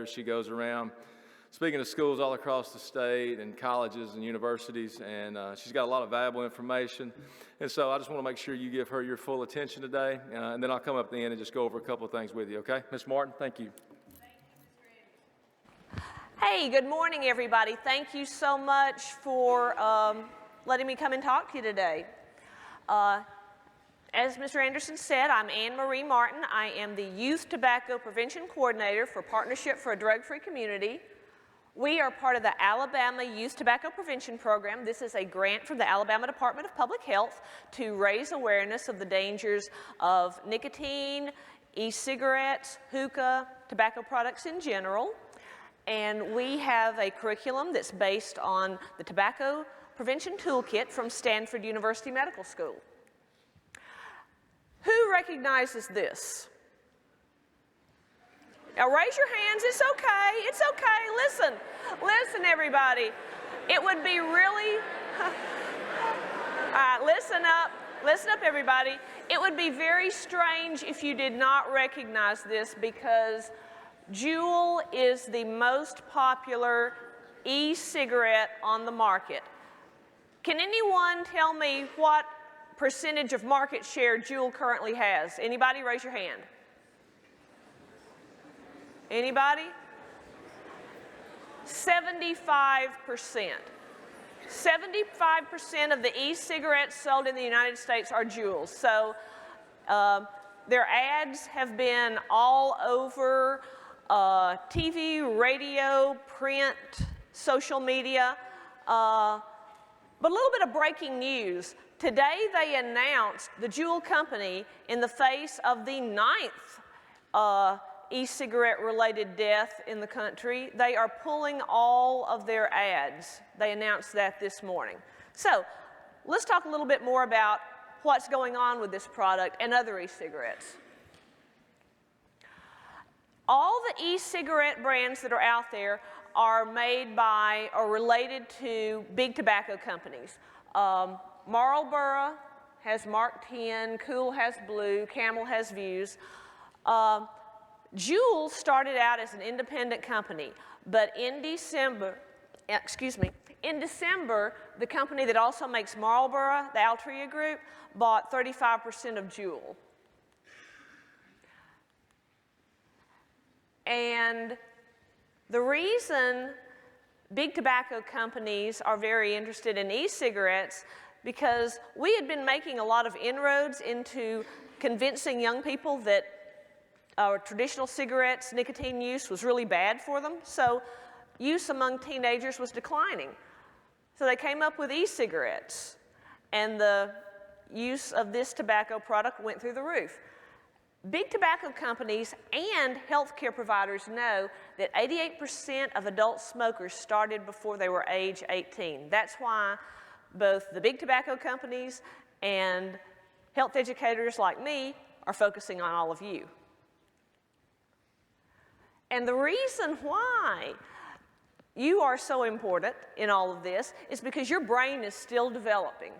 She goes around speaking to schools all across the state and colleges and universities, and she's got a lot of valuable information. And so I just want to make sure you give her your full attention today, and then I'll come up at the end and just go over a couple of things with you, okay? Ms. Martin, thank you. Hey, good morning, everybody. Thank you so much for letting me come and talk to you today. As Mr. Anderson said, I'm Anne Marie Martin. I am the Youth Tobacco Prevention Coordinator for Partnership for a Drug-Free Community. We are part of the Alabama Youth Tobacco Prevention Program. This is a grant from the Alabama Department of Public Health to raise awareness of the dangers of nicotine, e-cigarettes, hookah, tobacco products in general. And we have a curriculum that's based on the Tobacco Prevention Toolkit from Stanford University Medical School. Who recognizes this? Now raise your hands, it's okay, it's okay. Listen everybody. It would be really, listen up everybody. It would be very strange if you did not recognize this, because Juul is the most popular e-cigarette on the market. Can anyone tell me what percentage of market share Juul currently has? Anybody raise your hand? Anybody? 75%. 75% of the e-cigarettes sold in the United States are Juuls. So their ads have been all over TV, radio, print, social media. But a little bit of breaking news. Today they announced, the Juul company, in the face of the 9th e-cigarette related death in the country, they are pulling all of their ads. They announced that this morning. So let's talk a little bit more about what's going on with this product and other e-cigarettes. All the e-cigarette brands that are out there are made by or related to big tobacco companies. Marlboro has Mark 10, Kool has Blue, Camel has Views. Juul started out as an independent company, but in December, the company that also makes Marlboro, the Altria Group, bought 35% of Juul. And the reason big tobacco companies are very interested in e-cigarettes, because we had been making a lot of inroads into convincing young people that traditional cigarettes, nicotine use was really bad for them. So use among teenagers was declining. So they came up with e-cigarettes, and the use of this tobacco product went through the roof. Big tobacco companies and healthcare providers know that 88% of adult smokers started before they were age 18. That's why both the big tobacco companies and health educators like me are focusing on all of you. And the reason why you are so important in all of this is because your brain is still developing.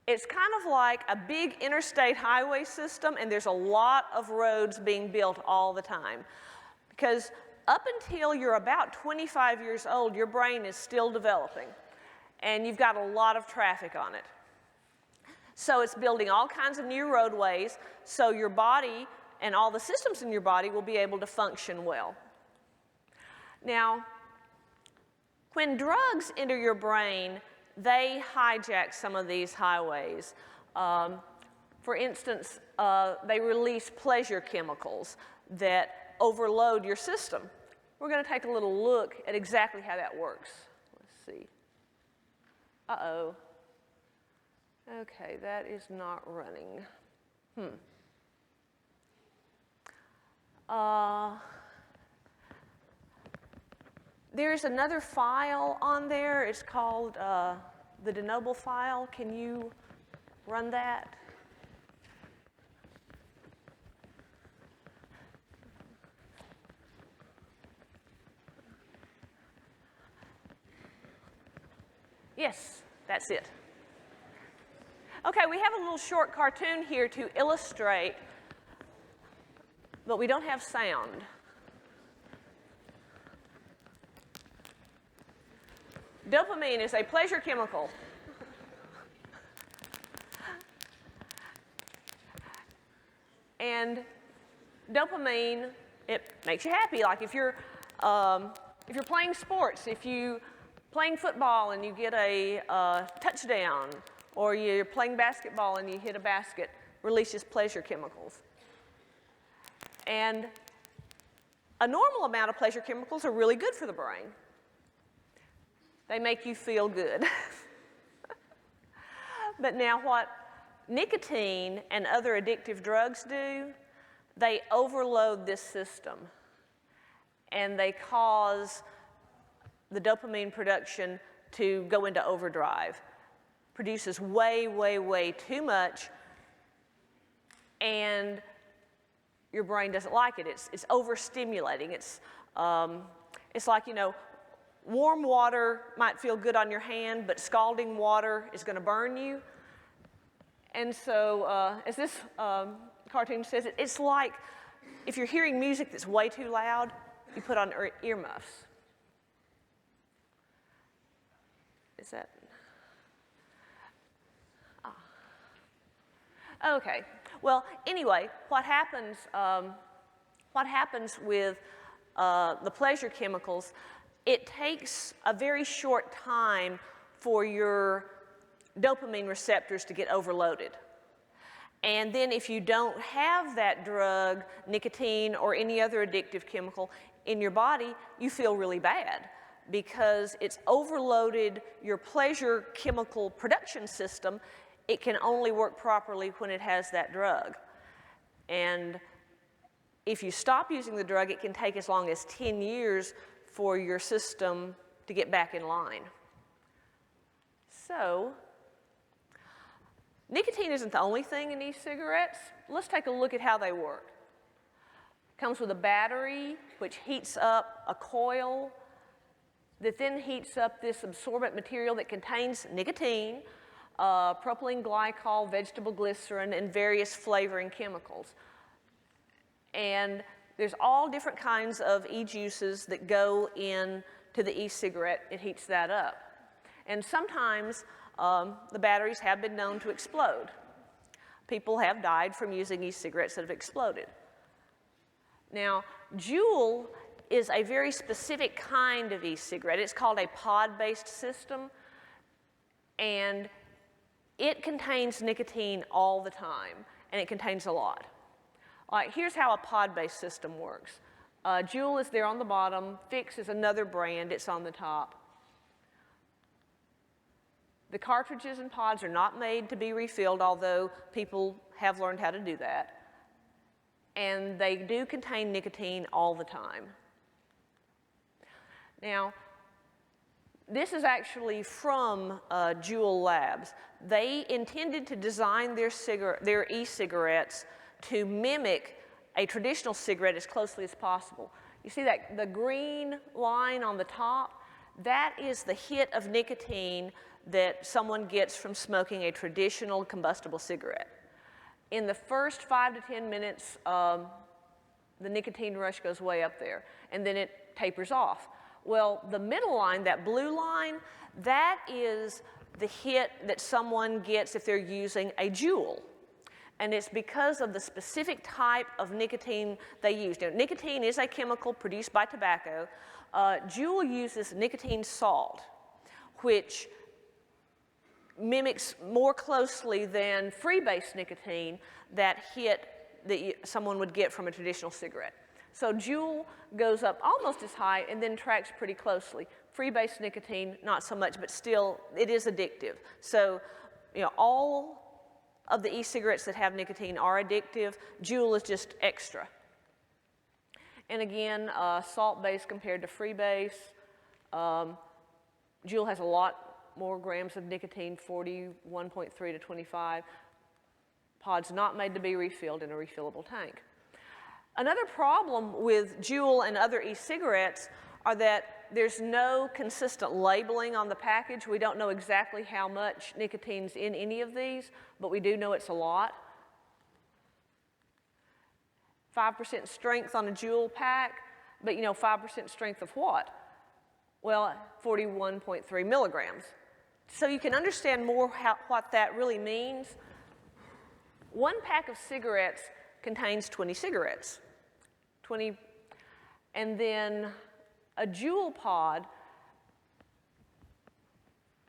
It's kind of like a big interstate highway system, and there's a lot of roads being built all the time. Because up until you're about 25 years old, your brain is still developing, and you've got a lot of traffic on it. So it's building all kinds of new roadways, so your body and all the systems in your body will be able to function well. Now, when drugs enter your brain, they hijack some of these highways. For instance, they release pleasure chemicals that overload your system. We're going to take a little look at exactly how that works. Let's see. Uh-oh. Okay, that is not running. There's another file on there. It's called the de novo file. Can you run that? Yes, that's it. Okay, we have a little short cartoon here to illustrate, but we don't have sound. Dopamine is a pleasure chemical. And dopamine, it makes you happy. Like if you're playing sports, if you playing football and you get a touchdown, or you're playing basketball and you hit a basket, releases pleasure chemicals. And a normal amount of pleasure chemicals are really good for the brain. They make you feel good. But now what nicotine and other addictive drugs do, they overload this system. And they cause the dopamine production to go into overdrive. Produces way, way, way too much, and your brain doesn't like it. It's overstimulating. It's like, you know, warm water might feel good on your hand, but scalding water is going to burn you. And so, as this cartoon says, it's like if you're hearing music that's way too loud, you put on earmuffs. Is that? Okay. Well, anyway, what happens with the pleasure chemicals, it takes a very short time for your dopamine receptors to get overloaded. And then if you don't have that drug, nicotine, or any other addictive chemical in your body, you feel really bad because it's overloaded your pleasure chemical production system. It can only work properly when it has that drug. And if you stop using the drug, it can take as long as 10 years for your system to get back in line. So, nicotine isn't the only thing in e-cigarettes. Let's take a look at how they work. It comes with a battery, which heats up a coil that then heats up this absorbent material that contains nicotine, propylene glycol, vegetable glycerin, and various flavoring chemicals. And there's all different kinds of e-juices that go into the e-cigarette. It heats that up. And sometimes the batteries have been known to explode. People have died from using e-cigarettes that have exploded. Now, Juul is a very specific kind of e-cigarette. It's called a pod-based system, and it contains nicotine all the time, and it contains a lot. Here's how a pod-based system works. Juul is there on the bottom. Fix is another brand. It's on the top. The cartridges and pods are not made to be refilled, although people have learned how to do that. And they do contain nicotine all the time. Now, this is actually from Juul Labs. They intended to design their e-cigarettes to mimic a traditional cigarette as closely as possible. You see that the green line on the top? That is the hit of nicotine that someone gets from smoking a traditional combustible cigarette. In the first 5 to 10 minutes, the nicotine rush goes way up there, and then it tapers off. Well, the middle line, that blue line, that is the hit that someone gets if they're using a Juul. And it's because of the specific type of nicotine they use. Now, nicotine is a chemical produced by tobacco. Juul uses nicotine salt, which mimics more closely than free-base nicotine that hit that someone would get from a traditional cigarette. So Juul goes up almost as high and then tracks pretty closely. Free-base nicotine, not so much, but still, it is addictive. So, you know, all of the e-cigarettes that have nicotine are addictive. Juul is just extra. And again, salt-based compared to free-base. Juul has a lot more grams of nicotine, 41.3 to 25. Pods not made to be refilled in a refillable tank. Another problem with Juul and other e-cigarettes are that there's no consistent labeling on the package. We don't know exactly how much nicotine's in any of these, but we do know it's a lot. 5% strength on a Juul pack, but you know, 5% strength of what? Well, 41.3 milligrams. So you can understand more what that really means. One pack of cigarettes contains 20 cigarettes. 20, and then a Juul pod,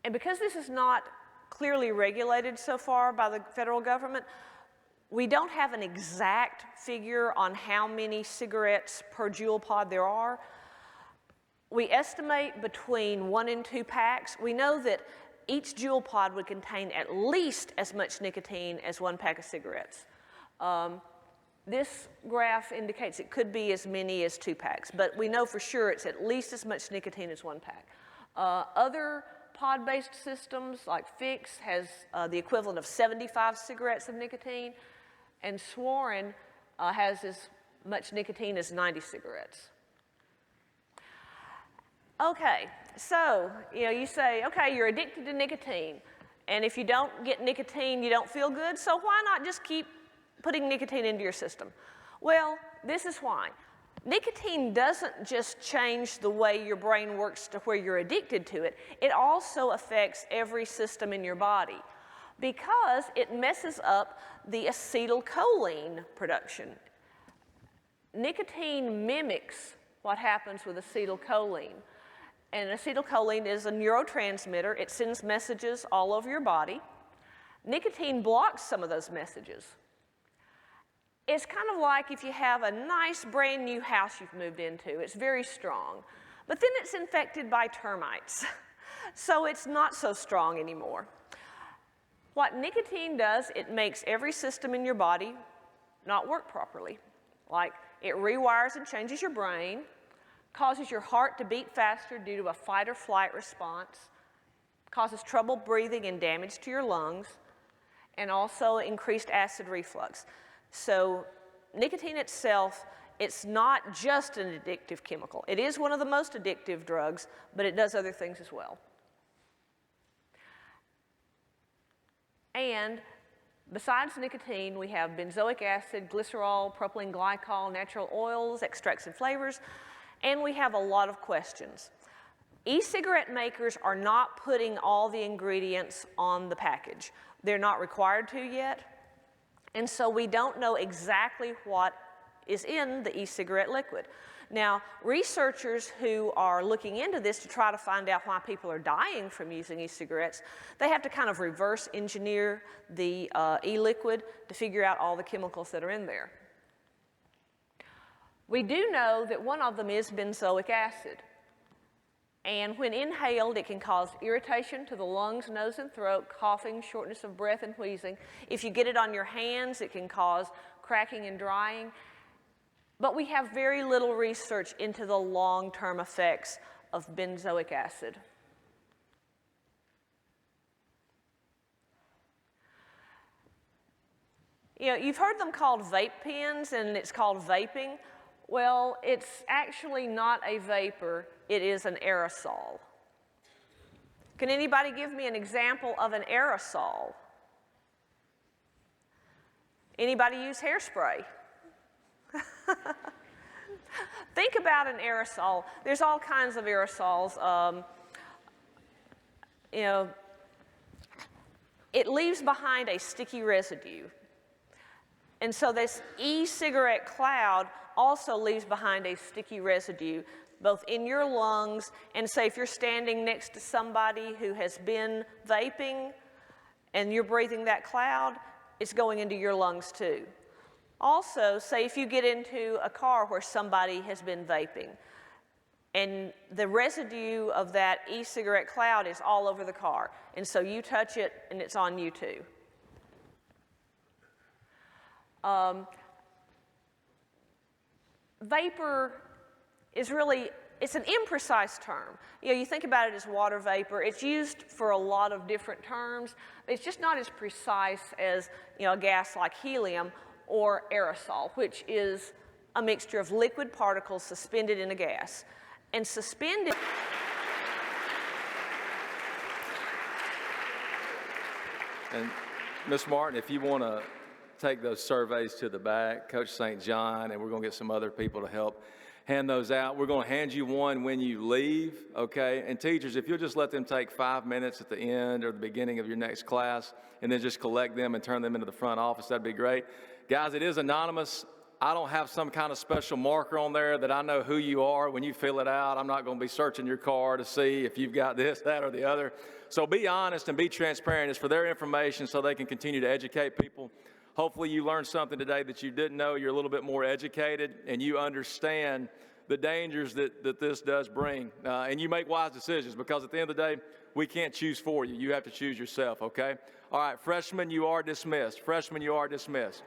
and because this is not clearly regulated so far by the federal government, we don't have an exact figure on how many cigarettes per Juul pod there are. We estimate between 1 and 2 packs. We know that each Juul pod would contain at least as much nicotine as 1 pack of cigarettes. This graph indicates it could be as many as 2 packs, but we know for sure it's at least as much nicotine as 1 pack. Other pod-based systems like Fix has the equivalent of 75 cigarettes of nicotine, and Swarren has as much nicotine as 90 cigarettes. Okay, so you say, okay, you're addicted to nicotine, and if you don't get nicotine, you don't feel good, so why not just keep putting nicotine into your system? Well, this is why. Nicotine doesn't just change the way your brain works to where you're addicted to it, it also affects every system in your body because it messes up the acetylcholine production. Nicotine mimics what happens with acetylcholine. And acetylcholine is a neurotransmitter. It sends messages all over your body. Nicotine blocks some of those messages. It's kind of like if you have a nice brand new house you've moved into. It's very strong. But then it's infected by termites. So it's not so strong anymore. What nicotine does, it makes every system in your body not work properly. Like it rewires and changes your brain, causes your heart to beat faster due to a fight or flight response, causes trouble breathing and damage to your lungs, and also increased acid reflux. So nicotine itself, it's not just an addictive chemical. It is one of the most addictive drugs, but it does other things as well. And besides nicotine, we have benzoic acid, glycerol, propylene glycol, natural oils, extracts and flavors, and we have a lot of questions. E-cigarette makers are not putting all the ingredients on the package. They're not required to yet, and so we don't know exactly what is in the e-cigarette liquid. Now, researchers who are looking into this to try to find out why people are dying from using e-cigarettes, they have to kind of reverse engineer the e-liquid to figure out all the chemicals that are in there. We do know that one of them is benzoic acid. And when inhaled, it can cause irritation to the lungs, nose, and throat, coughing, shortness of breath, and wheezing. If you get it on your hands, it can cause cracking and drying. But we have very little research into the long-term effects of benzoic acid. You've heard them called vape pens, and it's called vaping. Well, it's actually not a vapor, it is an aerosol. Can anybody give me an example of an aerosol? Anybody use hairspray? Think about an aerosol. There's all kinds of aerosols. It leaves behind a sticky residue. And so this e-cigarette cloud also leaves behind a sticky residue, both in your lungs, and say if you're standing next to somebody who has been vaping and you're breathing that cloud, it's going into your lungs too. Also, say if you get into a car where somebody has been vaping, and the residue of that e-cigarette cloud is all over the car, and so you touch it and it's on you too. Vapor is really, it's an imprecise term. You think about it as water vapor. It's used for a lot of different terms. It's just not as precise as a gas like helium or aerosol, which is a mixture of liquid particles suspended in a gas. And suspended... And Ms. Martin, if you want to take those surveys to the back, Coach St. John, and we're going to get some other people to help. hand those out. We're going to hand you one when you leave, okay? And teachers, if you'll just let them take 5 minutes at the end or the beginning of your next class and then just collect them and turn them into the front office, that'd be great. Guys, it is anonymous. I don't have some kind of special marker on there that I know who you are when you fill it out. I'm not going to be searching your car to see if you've got this, that, or the other. So be honest and be transparent. It's for their information so they can continue to educate people. Hopefully you learned something today that you didn't know. You're a little bit more educated and you understand the dangers that this does bring. And you make wise decisions, because at the end of the day, we can't choose for you. You have to choose yourself, okay? All right, freshmen, you are dismissed. Freshmen, you are dismissed.